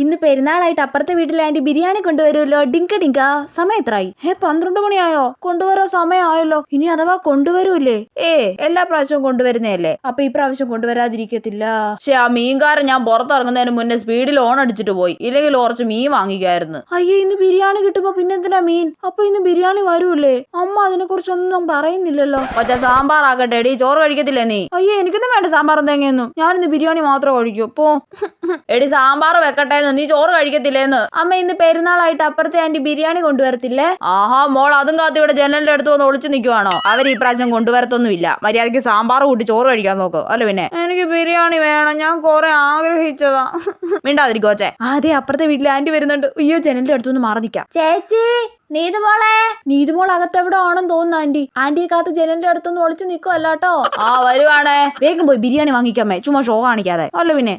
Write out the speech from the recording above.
ഇന്ന് പെരുന്നാളായിട്ട് അപ്പുറത്തെ വീട്ടിലെ ആന്റി ബിരിയാണി കൊണ്ടുവരുമല്ലോ. ഡിങ്ക ഡിങ്ക. സമയം എത്രയായി? 12 മണിയായോ? കൊണ്ടുവരാൻ സമയമായല്ലോ. ഇനി അഥവാ കൊണ്ടുവരൂല്ലേ? എല്ലാ പ്രാവശ്യവും കൊണ്ടുവരുന്നതല്ലേ, അപ്പൊ ഈ പ്രാവശ്യം കൊണ്ടുവരാതിരിക്കത്തില്ല. പക്ഷെ ആ മീൻകാരൻ ഞാൻ പുറത്തിറങ്ങുന്നതിന് മുന്നേ സ്പീഡിൽ ഓൺ അടിച്ചിട്ട് പോയി, ഇല്ലെങ്കിൽ കുറച്ച് മീൻ വാങ്ങിക്കായിരുന്നു. അയ്യേ, ഇന്ന് ബിരിയാണി കിട്ടുമ്പോ പിന്നെന്തിനാ മീൻ? അപ്പൊ ഇന്ന് ബിരിയാണി വരൂല്ലേ? അമ്മ അതിനെ കുറിച്ചൊന്നും പറയുന്നില്ലല്ലോ. ഒച്ച സാമ്പാർ ആകട്ടെ. എടി, ചോറ് കഴിക്കത്തില്ലേ നീ? അയ്യേ, എനിക്കൊന്നും വേണ്ട സാമ്പാറും തേങ്ങയൊന്നും. ഞാനിന്ന് ബിരിയാണി മാത്രം കഴിക്കും. പോ. എടി, സാമ്പാർ വെക്കട്ടെ, നീ ചോറ് കഴിക്കത്തില്ലേന്ന്. അമ്മ, ഇന്ന് പെരുന്നാളായിട്ട് അപ്പുറത്തെ ആന്റി ബിരിയാണി കൊണ്ടുവരത്തില്ലേ? ആഹാ മോൾ, അതും കാത്തി ഇവിടെ ജനലിന്റെ അടുത്ത് വന്ന് ഒളിച്ചു നിൽക്കുവാണോ? അവർ ഈ പ്രാവശ്യം കൊണ്ടുവരത്തൊന്നുമില്ല. മര്യാദയ്ക്ക് സാമ്പാർ കൂട്ടി ചോറ് കഴിക്കാൻ നോക്ക്. അല്ല പിന്നെ. എനിക്ക് ബിരിയാണി വേണം, ഞാൻ കുറെ ആഗ്രഹിച്ചതാ. മിണ്ടാതിരിക്കോച്ചേ. അതെ, അപ്പുറത്തെ വീട്ടിലെ ആന്റി വരുന്നുണ്ട്. അയ്യോ, ജനലിന്റെ അടുത്തൊന്ന് മാറി നിൽക്കാം. ചേച്ചി, നീതുമോൾ അകത്തെവിടെ ആണെന്ന് തോന്നുന്നു. ആന്റിയെ കാത്ത് ജനലിന്റെ അടുത്തൊന്ന് ഒളിച്ചു നിൽക്കുവല്ലോ. ആ, വരുവാണേ. വേഗം പോയി ബിരിയാണി വാങ്ങിക്കാമേ, ചുമ്മാ ഷോ കാണിക്കാതെ. അല്ല പിന്നെ.